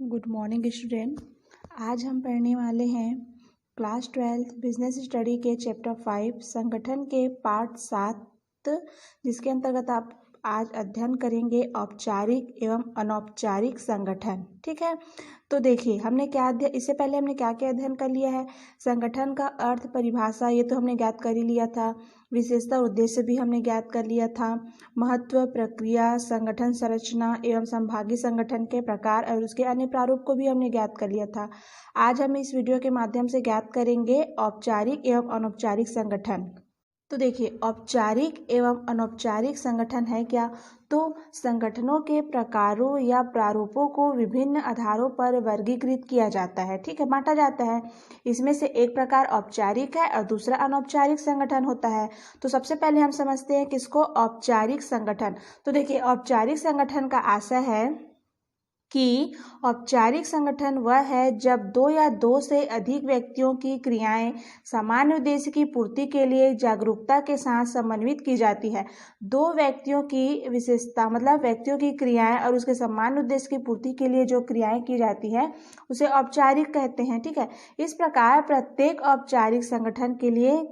Good morning student. आज हम पढ़ने वाले हैं क्लास 12 बिजनेस स्टडी के चैप्टर 5 संगठन के पार्ट 7, जिसके अंतर्गत आप आज अध्ययन करेंगे औपचारिक एवं अनौपचारिक संगठन। ठीक है, तो देखिए हमने क्या इससे पहले हमने क्या क्या अध्ययन कर लिया है। संगठन का अर्थ, परिभाषा ये तो हमने ज्ञात कर ही लिया था। विशेषता, उद्देश्य भी हमने ज्ञात कर लिया था। महत्व, प्रक्रिया, संगठन संरचना एवं संभागी संगठन के प्रकार और उसके अन्य प्रारूप को भी हमने ज्ञात कर लिया था। आज हम इस वीडियो के माध्यम से ज्ञात करेंगे औपचारिक एवं अनौपचारिक संगठन। तो देखिए, औपचारिक एवं अनौपचारिक संगठन है क्या? तो संगठनों के प्रकारों या प्रारूपों को विभिन्न आधारों पर वर्गीकृत किया जाता है। ठीक है, बांटा जाता है। इसमें से एक प्रकार औपचारिक है और दूसरा अनौपचारिक संगठन होता है। तो सबसे पहले हम समझते हैं किसको, औपचारिक संगठन। तो देखिए, औपचारिक संगठन का आशय है कि औपचारिक संगठन वह है जब दो या दो से अधिक व्यक्तियों की क्रियाएं सामान्य उद्देश्य की पूर्ति के लिए जागरूकता के साथ समन्वित की जाती है। दो व्यक्तियों की विशेषता मतलब व्यक्तियों की क्रियाएं और उसके सामान्य उद्देश्य की पूर्ति के लिए जो क्रियाएं की जाती है उसे औपचारिक कहते हैं। ठीक है, इस प्रकार प्रत्येक औपचारिक संगठन के लिए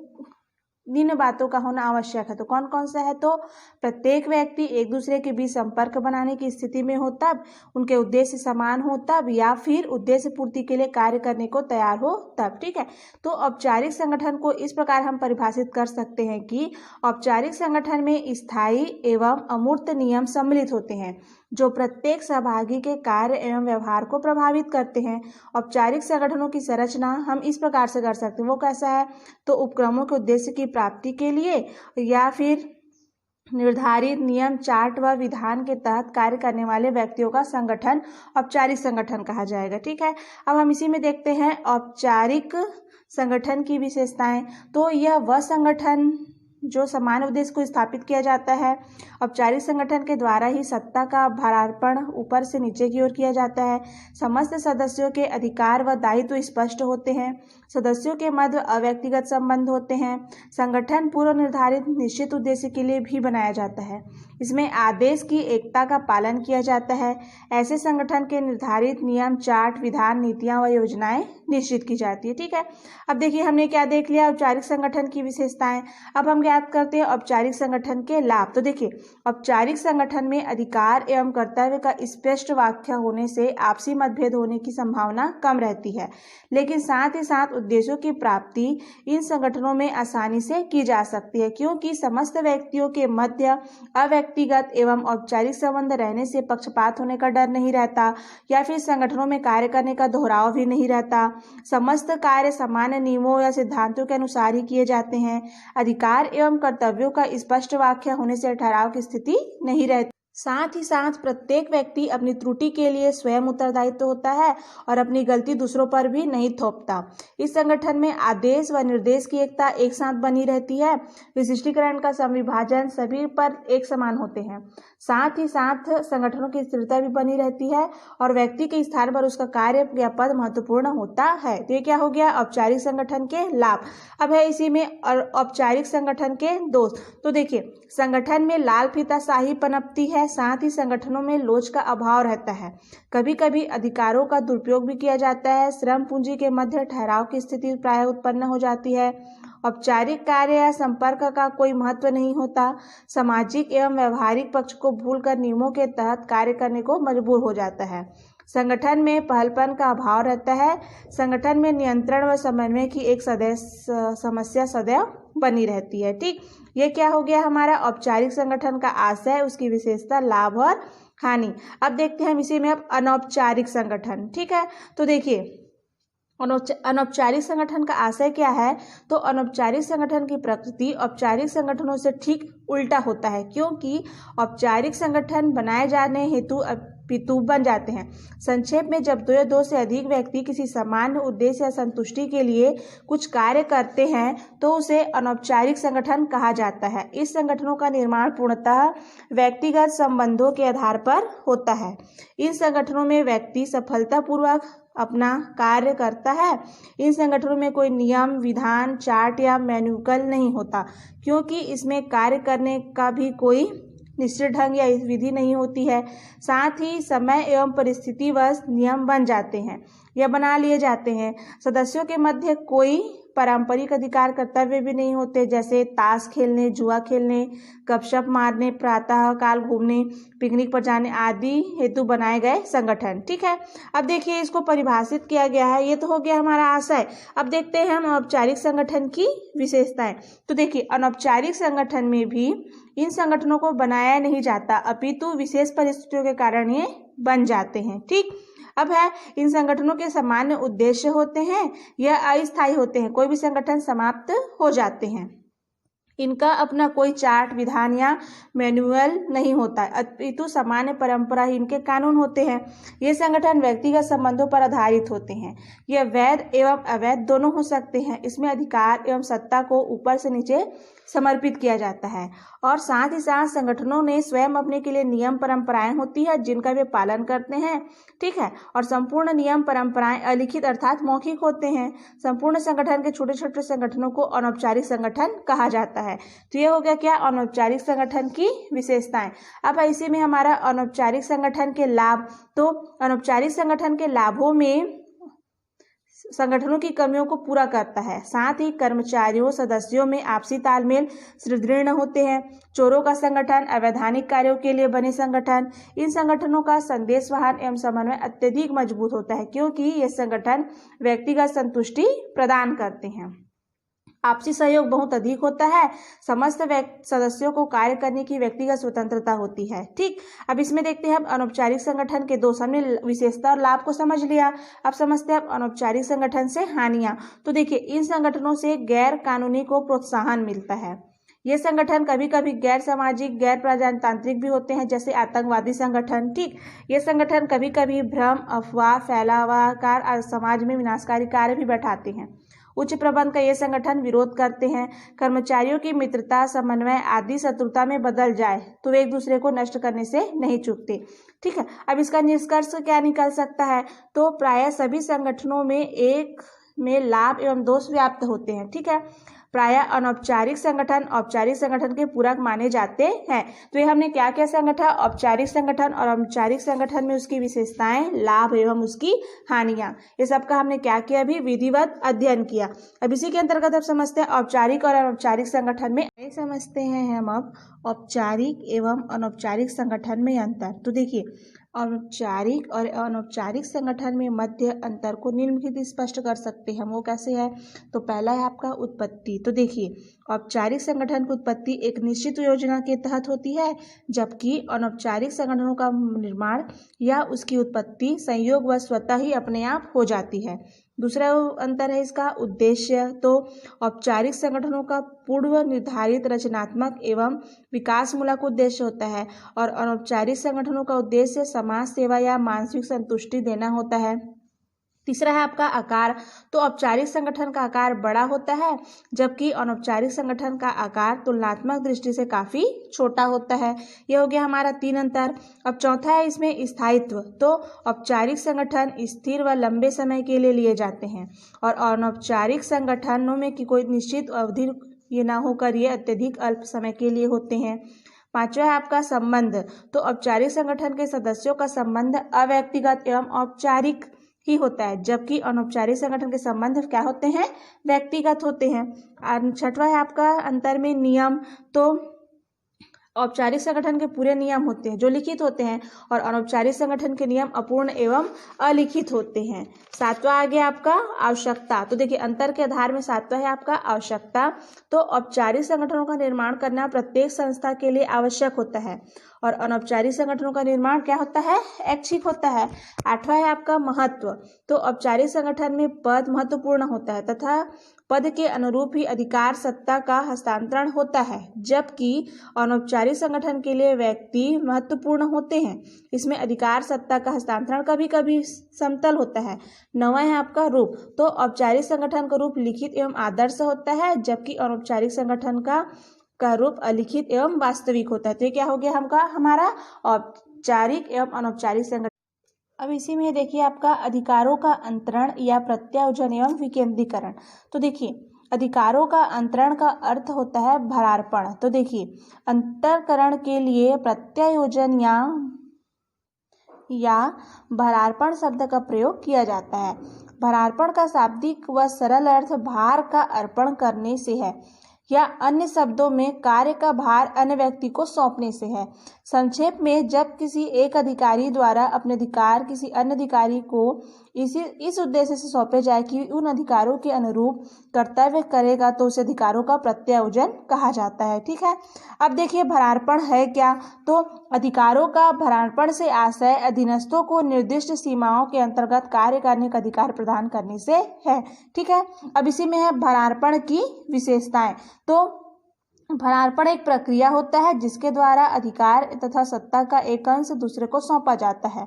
निम्न बातों का होना आवश्यक है। तो कौन कौन सा है? तो प्रत्येक व्यक्ति एक दूसरे के बीच संपर्क बनाने की स्थिति में हो तब, उनके उद्देश्य समान हो तब, या फिर उद्देश्य पूर्ति के लिए कार्य करने को तैयार हो तब। ठीक है, तो औपचारिक संगठन को इस प्रकार हम परिभाषित कर सकते हैं कि औपचारिक संगठन में स्थायी एवं अमूर्त नियम सम्मिलित होते हैं जो प्रत्येक सहभागी के कार्य एवं व्यवहार को प्रभावित करते हैं। औपचारिक संगठनों की संरचना हम इस प्रकार से कर सकते हैं। वो कैसा है? तो उपक्रमों के उद्देश्य की प्राप्ति के लिए या फिर निर्धारित नियम, चार्ट व विधान के तहत कार्य करने वाले व्यक्तियों का संगठन औपचारिक संगठन कहा जाएगा। ठीक है, अब हम इसी में देखते हैं औपचारिक संगठन की विशेषताएं। तो यह वह संगठन जो समान उद्देश्य को स्थापित किया जाता है। औपचारिक संगठन के द्वारा ही सत्ता का भारार्पण ऊपर से नीचे की ओर किया जाता है। समस्त सदस्यों के अधिकार व दायित्व स्पष्ट होते हैं। सदस्यों के मध्य अव्यक्तिगत संबंध होते हैं। संगठन पूर्व निर्धारित निश्चित उद्देश्य के लिए भी बनाया जाता है। इसमें आदेश की एकता का पालन किया जाता है। ऐसे संगठन के निर्धारित नियम, चार्ट, विधान, नीतियां व योजनाएं निश्चित की जाती है। ठीक है, अब देखिए हमने क्या देख लिया, औपचारिक संगठन की विशेषताएं। अब हम ज्ञात करते हैं औपचारिक संगठन के लाभ। तो देखिए, औपचारिक संगठन में अधिकार एवं कर्तव्य का स्पष्ट व्याख्या होने से आपसी मतभेद होने की संभावना कम रहती है, लेकिन साथ ही साथ उद्देश्यों की प्राप्ति इन संगठनों में आसानी से की जा सकती है, क्योंकि समस्त व्यक्तियों के मध्य अव्यक्तिगत एवं औपचारिक संबंध रहने से पक्षपात होने का डर नहीं रहता, या फिर संगठनों में कार्य करने का दोहराव भी नहीं रहता। समस्त कार्य सामान्य नियमों या सिद्धांतों के अनुसार ही किए जाते हैं। अधिकार एवं कर्तव्यों का स्पष्ट व्याख्या होने से ठहराव की स्थिति नहीं रहती। साथ ही साथ प्रत्येक व्यक्ति अपनी त्रुटि के लिए स्वयं उत्तरदायित्व होता है और अपनी गलती दूसरों पर भी नहीं थोपता। इस संगठन में आदेश व निर्देश की एकता एक साथ बनी रहती है। विशिष्टीकरण का संविभाजन सभी पर एक समान होते हैं। साथ ही साथ संगठनों की स्थिरता भी बनी रहती है और व्यक्ति के स्थान पर उसका कार्य या पद महत्वपूर्ण होता है। तो ये क्या हो गया, औपचारिक संगठन के लाभ। अब है इसी में और औपचारिक संगठन के दोष। तो देखिए, संगठन में लाल फीताशाही पनपती है। साथ ही संगठनों में लोच का अभाव रहता है। कभी कभी अधिकारों का दुरुपयोग भी किया जाता है। श्रम पूंजी के मध्य ठहराव की स्थिति प्रायः उत्पन्न हो जाती है। औपचारिक कार्य या संपर्क का कोई महत्व नहीं होता। सामाजिक एवं व्यवहारिक पक्ष को भूलकर नियमों के तहत कार्य करने को मजबूर हो जाता है। संगठन में पहलपन का अभाव रहता है। संगठन में नियंत्रण व समन्वय की एक समस्या सदैव बनी रहती है। ठीक, ये क्या हो गया हमारा औपचारिक संगठन का आशय, उसकी विशेषता, लाभ और हानि। अब देखते हैं हम इसी में अब अनौपचारिक संगठन। ठीक है, तो देखिए अनौपचारिक संगठन का आशय क्या है? तो अनौपचारिक संगठन की प्रकृति औपचारिक संगठनों से ठीक उल्टा होता है, क्योंकि औपचारिक संगठन बनाए जाने हेतु पितु बन जाते हैं। संक्षेप में, जब दो से अधिक व्यक्ति किसी सामान्य उद्देश्य या संतुष्टि के लिए कुछ कार्य करते हैं तो उसे अनौपचारिक संगठन कहा जाता है। इस संगठनों का निर्माण पूर्णतः व्यक्तिगत संबंधों के आधार पर होता है। इन संगठनों में व्यक्ति सफलतापूर्वक अपना कार्य करता है। इन संगठनों में कोई नियम, विधान, चार्ट या मैनुअल नहीं होता, क्योंकि इसमें कार्य करने का भी कोई निश्चित ढंग या विधि नहीं होती है। साथ ही समय एवं परिस्थितिवश नियम बन जाते हैं या बना लिए जाते हैं। सदस्यों के मध्य कोई पारंपरिक अधिकार कर्तव्य भी नहीं होते, जैसे ताश खेलने, जुआ खेलने, गपशप मारने, प्रातः काल घूमने, पिकनिक पर जाने आदि हेतु बनाए गए संगठन। ठीक है, अब देखिए इसको परिभाषित किया गया है। ये तो हो गया हमारा आशय। अब देखते हैं हम औपचारिक संगठन की विशेषताएं। तो देखिए अनौपचारिक संगठन में भी इन संगठनों को बनाया नहीं जाता, अपितु विशेष परिस्थितियों के कारण ये बन जाते हैं। ठीक, अब है इन संगठनों के सामान्य उद्देश्य होते हैं, यह अस्थायी होते हैं, कोई भी संगठन समाप्त हो जाते हैं। इनका अपना कोई चार्ट, विधान या मैनुअल नहीं होता, अपितु सामान्य परंपरा ही इनके कानून होते हैं। ये संगठन व्यक्तिगत संबंधों पर आधारित होते हैं। यह वैध एवं अवैध दोनों हो सकते हैं। इसमें अधिकार एवं सत्ता को ऊपर से नीचे समर्पित किया जाता है और साथ ही साथ संगठनों ने स्वयं अपने के लिए नियम परंपराएं होती है जिनका वे पालन करते हैं। ठीक है, और संपूर्ण नियम परंपराएं अलिखित अर्थात मौखिक होते हैं। संपूर्ण संगठन के छोटे छोटे संगठनों को अनौपचारिक संगठन कहा जाता है। तो ये हो गया क्या, अनौपचारिक संगठन की विशेषताएं। अब इसी में हमारा अनौपचारिक संगठन के लाभ। तो अनौपचारिक संगठन के लाभों में संगठनों की कमियों को पूरा करता है, साथ ही कर्मचारियों सदस्यों में आपसी तालमेल सुदृढ़ होते हैं। चोरों का संगठन, अवैधानिक कार्यों के लिए बने संगठन, इन संगठनों का संदेश वाहन एवं समन्वय अत्यधिक मजबूत होता है क्योंकि ये संगठन व्यक्तिगत संतुष्टि प्रदान करते हैं। आपसी सहयोग बहुत अधिक होता है। समस्त सदस्यों को कार्य करने की व्यक्तिगत स्वतंत्रता होती है। ठीक, अब इसमें देखते हैं हम अनौपचारिक संगठन के दो। हमने विशेषता और लाभ को समझ लिया, अब समझते हैं अनौपचारिक संगठन से हानियां। तो देखिए इन संगठनों से गैर कानूनी को प्रोत्साहन मिलता है। ये संगठन कभी कभी गैर सामाजिक, गैर प्रजातांत्रिक भी होते हैं, जैसे आतंकवादी संगठन। ठीक, ये संगठन कभी कभी भ्रम, अफवाह, फैलावाकार और समाज में विनाशकारी कार्य भी बैठाते हैं। उच्च प्रबंध का ये संगठन विरोध करते हैं। कर्मचारियों की मित्रता, समन्वय आदि शत्रुता में बदल जाए तो वे एक दूसरे को नष्ट करने से नहीं चूकते। ठीक है, अब इसका निष्कर्ष क्या निकल सकता है, तो प्रायः सभी संगठनों में एक में लाभ एवं दोष व्याप्त होते हैं। ठीक है, प्रायः अनौपचारिक संगठन औपचारिक संगठन के पूरक माने जाते हैं। तो ये हमने क्या क्या समझा, औपचारिक संगठन और अनौपचारिक संगठन में उसकी विशेषताएं, लाभ एवं उसकी हानियां, ये सब का हमने क्या किया, अभी विधिवत अध्ययन किया। अब इसी के अंतर्गत अब समझते हैं औपचारिक और अनौपचारिक संगठन में समझते हैं हम अब औपचारिक एवं अनौपचारिक संगठन में अंतर। तो देखिए औपचारिक और अनौपचारिक संगठन में मध्य अंतर को निम्नलिखित स्पष्ट कर सकते हैं। वो कैसे है, तो पहला है आपका उत्पत्ति। तो देखिए औपचारिक संगठन की उत्पत्ति एक निश्चित योजना के तहत होती है, जबकि अनौपचारिक संगठनों का निर्माण या उसकी उत्पत्ति संयोग व स्वतः ही अपने आप हो जाती है। दूसरा अंतर है इसका उद्देश्य। तो औपचारिक संगठनों का पूर्व निर्धारित रचनात्मक एवं विकासमूलक उद्देश्य होता है और अनौपचारिक संगठनों का उद्देश्य समाज सेवा या मानसिक संतुष्टि देना होता है। तीसरा है आपका आकार। तो औपचारिक संगठन का आकार बड़ा होता है, जबकि अनौपचारिक संगठन का आकार तुलनात्मक दृष्टि से काफी छोटा होता है। यह हो गया हमारा 3 अंतर। अब चौथा है इसमें स्थायित्व। तो औपचारिक संगठन स्थिर व लंबे समय के लिए लिए जाते हैं और अनौपचारिक संगठनों में की कोई निश्चित अवधि ये ना होकर ये अत्यधिक अल्प समय के लिए होते हैं। पांचवा है आपका संबंध। तो औपचारिक संगठन के सदस्यों का संबंध अव्यक्तिगत एवं औपचारिक ही होता है, जबकि अनौपचारिक संगठन के संबंध क्या होते हैं, व्यक्तिगत होते हैं। छठवां है आपका अंतर में नियम। तो औपचारिक संगठन के पूरे नियम होते हैं जो लिखित होते हैं और अनौपचारिक संगठन के नियम अपूर्ण एवं अलिखित होते हैं। सातवां आ गया आपका आवश्यकता। तो देखिए अंतर के आधार में सातवां है आपका आवश्यकता। तो औपचारिक संगठनों का निर्माण करना प्रत्येक संस्था के लिए आवश्यक होता है और अनौपचारिक संगठनों का निर्माण क्या होता है, ऐच्छिक होता है। आठवां है आपका महत्व। तो औपचारिक संगठन में पद महत्वपूर्ण होता है तथा पद के अनुरूप ही अधिकार सत्ता का हस्तांतरण होता है, जबकि अनौपचारिक संगठन के लिए व्यक्ति महत्वपूर्ण होते हैं। इसमें अधिकार सत्ता का हस्तांतरण कभी कभी समतल होता है। नौवां है आपका रूप। तो औपचारिक संगठन का रूप लिखित एवं आदर्श होता है, जबकि अनौपचारिक संगठन का रूप अलिखित एवं वास्तविक होता है। तो ये क्या हो गया हमारा औपचारिक एवं अनौपचारिक संगठन। अब इसी में देखिए आपका अधिकारों का अंतरण या प्रत्यायोजन एवं विकेंद्रीकरण। तो देखिए अधिकारों का अंतरण का अर्थ होता है भरार्पण। तो देखिए, अंतरकरण के लिए प्रत्यायोजन या भरार्पण शब्द का प्रयोग किया जाता है। भरार्पण का शाब्दिक व सरल अर्थ भार का अर्पण करने से है, या अन्य शब्दों में कार्य का भार अन्य व्यक्ति को सौंपने से है। संक्षेप में, जब किसी एक अधिकारी द्वारा अपने अधिकार किसी अन्य अधिकारी को इस उद्देश्य से सौंपे जाए कि उन अधिकारों के अनुरूप कर्तव्य करेगा, तो उसे अधिकारों का प्रत्यायोजन कहा जाता है। ठीक है, अब देखिए भरार्पण है क्या। तो अधिकारों का भरार्पण से आशय अधीनस्थों को निर्दिष्ट सीमाओं के अंतर्गत कार्य करने का अधिकार प्रदान करने से है। ठीक है, अब इसी में है भरार्पण की विशेषताएं। तो भरार्पण एक प्रक्रिया होता है जिसके द्वारा अधिकार तथा सत्ता का एक अंश दूसरे को सौंपा जाता है।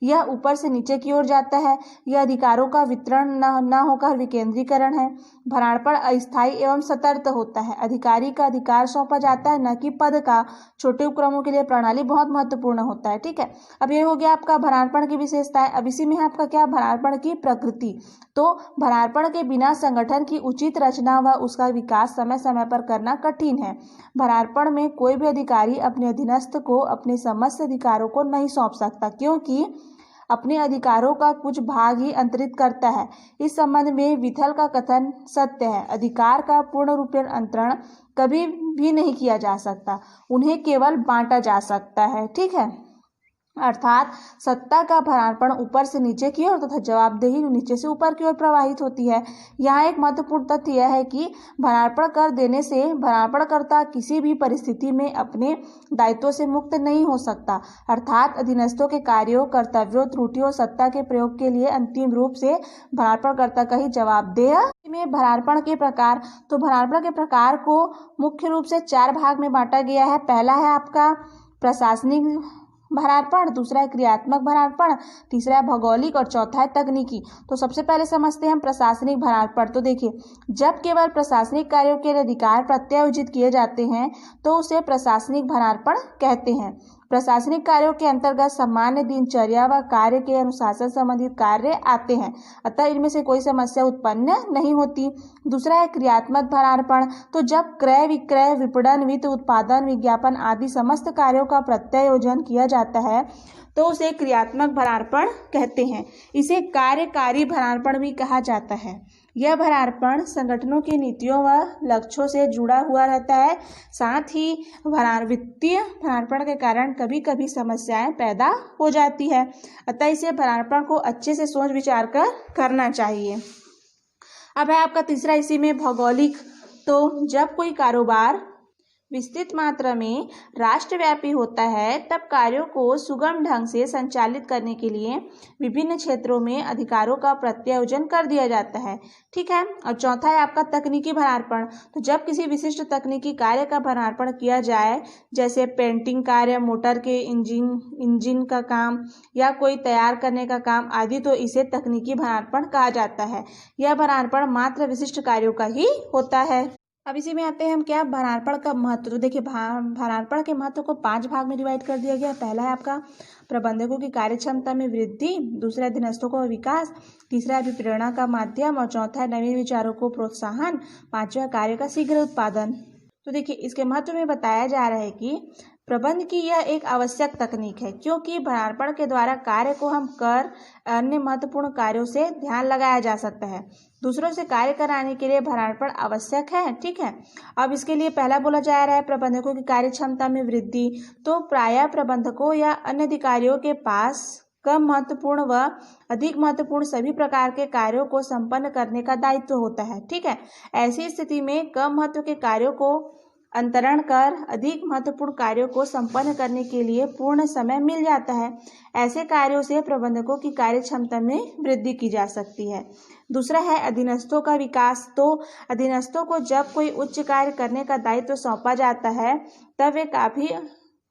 यह ऊपर से नीचे की ओर जाता है। यह अधिकारों का वितरण न होकर विकेंद्रीकरण है। भरार्पण अस्थायी एवं सतर्क होता है। अधिकारी का अधिकार सौंपा जाता है, न कि पद का। छोटे उपक्रमों के लिए प्रणाली बहुत महत्वपूर्ण होता है। ठीक है, अब ये हो गया आपका भरार्पण की विशेषताएं। अब इसी में है आपका क्या, भरार्पण की प्रकृति। तो भरार्पण के बिना संगठन की उचित रचना व उसका विकास समय समय पर करना कठिन है। भरार्पण में कोई भी अधिकारी अपने अधीनस्थ को अपने समस्त अधिकारों को नहीं सौंप सकता, क्योंकि अपने अधिकारों का कुछ भाग ही अंतरित करता है। इस संबंध में विथल का कथन सत्य है। अधिकार का पूर्ण रूपेण अंतरण कभी भी नहीं किया जा सकता, उन्हें केवल बांटा जा सकता है। ठीक है, अर्थात सत्ता का भरार्पण ऊपर से नीचे की ओर तथा जवाबदेही नीचे से ऊपर की ओर प्रवाहित होती है। यहाँ एक महत्वपूर्ण तथ्य यह है कि भरार्पण कर देने से भरार्पणकर्ता किसी भी परिस्थिति में अपने दायित्वों से मुक्त नहीं हो सकता, अर्थात अधीनस्थों के कार्यों, कर्तव्यों, त्रुटियों, सत्ता के प्रयोग के लिए अंतिम रूप से भरार्पणकर्ता का ही जवाबदेह में। भरार्पण के प्रकार, तो भरार्पण के प्रकार को मुख्य रूप से 4 भाग में बांटा गया है। पहला है आपका प्रशासनिक भरार्पण, दूसरा है क्रियात्मक भरार्पण, तीसरा है भौगोलिक और चौथा है तकनीकी। तो सबसे पहले समझते हैं हम प्रशासनिक भरार्पण। तो देखिए, जब केवल प्रशासनिक कार्यों के लिए अधिकार प्रत्यायोजित किए जाते हैं तो उसे प्रशासनिक भरार्पण कहते हैं। प्रशासनिक कार्यों के अंतर्गत सामान्य दिनचर्या व कार्य के अनुशासन संबंधित कार्य आते हैं, अतः इनमें से कोई समस्या उत्पन्न नहीं होती। दूसरा है क्रियात्मक भरार्पण। तो जब क्रय विक्रय, विपणन, वित्त, उत्पादन, विज्ञापन आदि समस्त कार्यों का प्रत्यायोजन किया जाता है तो उसे क्रियात्मक भरार्पण कहते हैं। इसे कार्यकारी भरार्पण भी कहा जाता है। यह भरार्पण संगठनों की नीतियों व लक्ष्यों से जुड़ा हुआ रहता है। साथ ही वित्तीय भरार्पण के कारण कभी कभी समस्याएं पैदा हो जाती है, अतः इसे भरार्पण को अच्छे से सोच विचार कर करना चाहिए। अब है आपका तीसरा इसी में भौगोलिक। तो जब कोई कारोबार विस्तृत मात्रा में राष्ट्रव्यापी होता है तब कार्यों को सुगम ढंग से संचालित करने के लिए विभिन्न क्षेत्रों में अधिकारों का प्रत्यायोजन कर दिया जाता है। ठीक है, और चौथा है आपका तकनीकी भरार्पण। तो जब किसी विशिष्ट तकनीकी कार्य का भरार्पण किया जाए, जैसे पेंटिंग कार्य, मोटर के इंजन का काम या कोई तैयार करने का काम आदि, तो इसे तकनीकी भरार्पण कहा जाता है। यह भरार्पण मात्र विशिष्ट कार्यों का ही होता है। अब इसी में आते हैं हम क्या, भरार्पण का महत्व। तो देखिए, भरार्पण के महत्व को 5 भाग में डिवाइड कर दिया गया। पहला है आपका प्रबंधकों की कार्यक्षमता में वृद्धि, दूसरा अधीनस्थों का विकास, तीसरा अभिप्रेरणा का माध्यम और चौथा है नवीन विचारों को प्रोत्साहन, पांचवा कार्य का शीघ्र उत्पादन। तो देखिए, इसके महत्व में बताया जा रहा है कि प्रबंध की यह एक आवश्यक तकनीक है, क्योंकि भरार्पण के द्वारा कार्य को हम कर अन्य महत्वपूर्ण कार्यों से ध्यान लगाया जा सकता है। दूसरों से कार्य कराने के लिए भरार्पण आवश्यक है। ठीक है, अब इसके लिए पहला बोला जा रहा है प्रबंधकों की कार्य क्षमता में वृद्धि। तो प्रायः प्रबंधकों या अन्य अधिकारियों के पास कम महत्वपूर्ण व अधिक महत्वपूर्ण सभी प्रकार के कार्यों को संपन्न करने का दायित्व होता है। ठीक है, ऐसी स्थिति में कम महत्व के कार्यों को अंतरण कर अधिक महत्वपूर्ण कार्यों को संपन्न करने के लिए पूर्ण समय मिल जाता है। ऐसे कार्यों से प्रबंधकों की कार्य क्षमता में वृद्धि की जा सकती है। दूसरा है अधीनस्थों का विकास। तो अधीनस्थों को जब कोई उच्च कार्य करने का दायित्व सौंपा जाता है तब वे काफी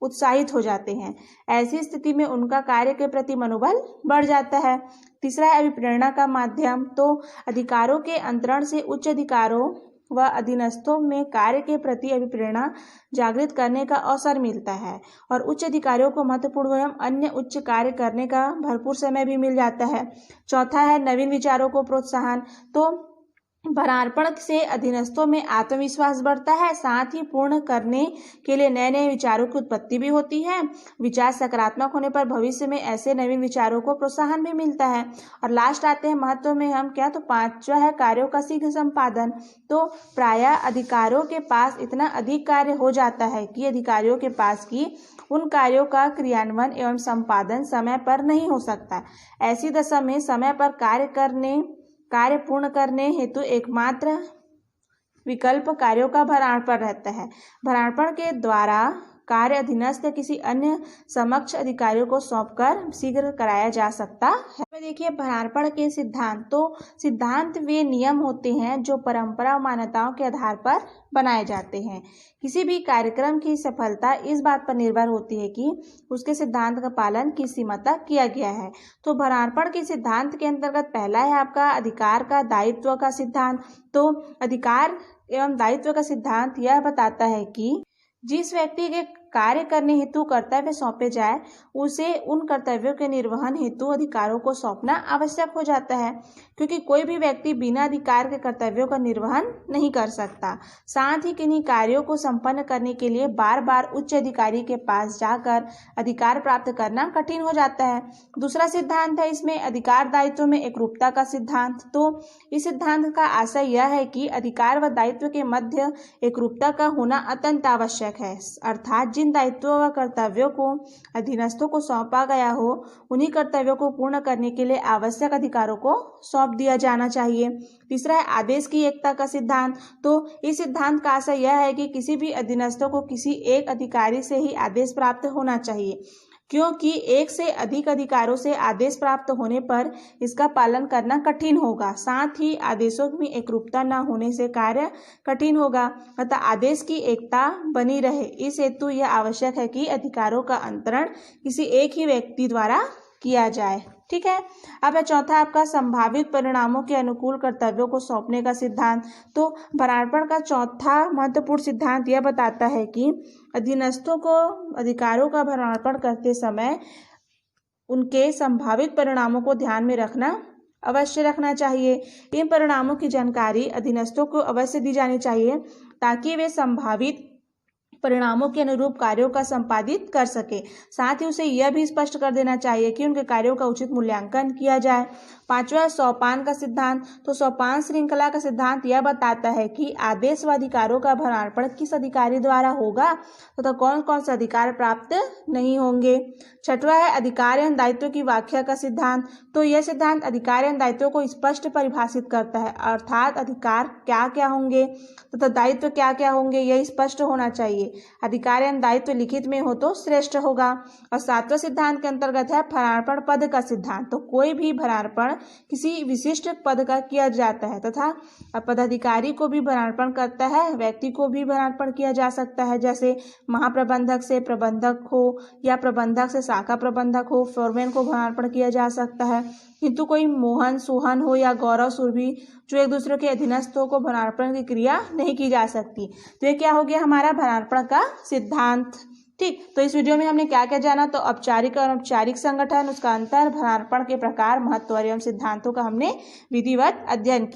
उत्साहित हो जाते हैं। ऐसी स्थिति में उनका कार्य के प्रति मनोबल बढ़ जाता है। तीसरा है अभिप्रेरणा का माध्यम। तो अधिकारों के अंतरण से उच्च अधिकारों व अधीनस्थों में कार्य के प्रति अभिप्रेरणा जागृत करने का अवसर मिलता है और उच्च अधिकारियों को महत्वपूर्ण एवं अन्य उच्च कार्य करने का भरपूर समय भी मिल जाता है। चौथा है नवीन विचारों को प्रोत्साहन। तो भरार्पण से अधीनस्थों में आत्मविश्वास बढ़ता है, साथ ही पूर्ण करने के लिए नए नए विचारों की उत्पत्ति भी होती है। विचार सकारात्मक होने पर भविष्य में ऐसे नवीन विचारों को प्रोत्साहन भी मिलता है। और लास्ट आते हैं महत्व में हम क्या, तो पांचवा है कार्यों का शीघ्र संपादन। तो प्रायः अधिकारियों के पास इतना अधिक कार्य हो जाता है कि अधिकारियों के पास की उन कार्यों का क्रियान्वयन एवं संपादन समय पर नहीं हो सकता। ऐसी दशा में समय पर कार्य पूर्ण करने हेतु एकमात्र विकल्प कार्यों का भरार्पण रहता है। भरार्पण के द्वारा कार्य अधीनस्थ या किसी अन्य समक्ष अधिकारियों को सौंपकर शीघ्र कराया जा सकता है। देखिए भरार्पण के सिद्धांत, तो सिद्धांत वे नियम होते हैं जो परंपरा और मान्यताओं के आधार पर बनाए जाते हैं। किसी भी कार्यक्रम की सफलता इस बात पर निर्भर होती है कि उसके सिद्धांत का पालन किस सीमा तक किया गया है। तो भरार्पण के सिद्धांत के अंतर्गत पहला है आपका अधिकार का दायित्व का सिद्धांत। तो अधिकार एवं दायित्व का सिद्धांत यह बताता है कि जिस व्यक्ति के कार्य करने हेतु कर्तव्य सौंपे जाए उसे उन कर्तव्यों के निर्वहन हेतु अधिकारों को सौंपना आवश्यक हो जाता है, क्योंकि कोई भी व्यक्ति बिना अधिकार के कर्तव्यों का निर्वहन नहीं कर सकता। साथ ही किन्हीं कार्यों को संपन्न करने के लिए बार बार उच्च अधिकारी के पास जाकर अधिकार प्राप्त करना कठिन हो जाता है। दूसरा सिद्धांत है इसमें अधिकार दायित्व में एकरूपता का सिद्धांत। तो इस सिद्धांत का आशय यह है कि अधिकार व दायित्व के मध्य एकरूपता का होना अत्यंत आवश्यक है, अर्थात जिन दायित्वों व कर्तव्यों को अधीनस्थों को सौंपा गया हो उन्हीं कर्तव्यों को पूर्ण करने के लिए आवश्यक अधिकारों को सौंप दिया जाना चाहिए। तीसरा है आदेश की एकता का सिद्धांत। तो इस सिद्धांत का आशय यह है कि किसी भी अधीनस्थों को किसी एक अधिकारी से ही आदेश प्राप्त होना चाहिए, क्योंकि एक से अधिक अधिकारों से आदेश प्राप्त होने पर इसका पालन करना कठिन होगा। साथ ही आदेशों में एकरूपता न होने से कार्य कठिन होगा, अतः आदेश की एकता बनी रहे। इस हेतु यह आवश्यक है कि अधिकारों का अंतरण किसी एक ही व्यक्ति द्वारा किया जाए। ठीक है। अब है चौथा आपका संभावित परिणामों के अनुकूल कर्तव्यों को सौंपने का सिद्धांत। तो भरार्पण का चौथा महत्वपूर्ण सिद्धांत यह बताता है कि अधीनस्थों को अधिकारों का भरार्पण करते समय उनके संभावित परिणामों को ध्यान में अवश्य रखना चाहिए। इन परिणामों की जानकारी अधीनस्थों को अवश्य दी जानी चाहिए ताकि वे संभावित परिणामों के अनुरूप कार्यों का संपादित कर सके। साथ ही उसे यह भी स्पष्ट कर देना चाहिए कि उनके कार्यों का उचित मूल्यांकन किया जाए। पांचवा सोपान का सिद्धांत। तो सोपान श्रृंखला का सिद्धांत यह बताता है कि आदेश व अधिकारों का भरार्पण किस अधिकारी द्वारा होगा तथा कौन कौन से अधिकार प्राप्त नहीं होंगे। छठवा है अधिकार एवं दायित्व की व्याख्या का सिद्धांत। तो यह सिद्धांत अधिकार एवं दायित्व को स्पष्ट परिभाषित करता है, अर्थात अधिकार क्या क्या होंगे तथा दायित्व क्या क्या होंगे यह स्पष्ट होना चाहिए। अधिकार एवं दायित्व लिखित में हो तो श्रेष्ठ होगा। और सातवां सिद्धांत के अंतर्गत है भरार्पण पद का सिद्धांत। तो कोई भी भरार्पण किसी विशिष्ट पद का किया जाता है तथा पदाधिकारी को भी भरार्पण करता है, व्यक्ति को भी भरार्पण किया जा सकता है, जैसे महाप्रबंधक से प्रबंधक हो या प्रबंधक से शाखा प्रबंधक हो, फोरमैन को भरार्पण किया जा सकता है। किंतु कोई मोहन सोहन हो या गौरव सुरभि जो एक दूसरे के अधीनस्थों को भरार्पण की क्रिया नहीं की जा सकती। तो ये क्या हो गया हमारा भरार्पण का सिद्धांत। ठीक, तो इस वीडियो में हमने क्या क्या जाना, तो औपचारिक और अनौपचारिक संगठन, उसका अंतर, भरार्पण के प्रकार, महत्व एवं सिद्धांतों का हमने विधिवत अध्ययन किया।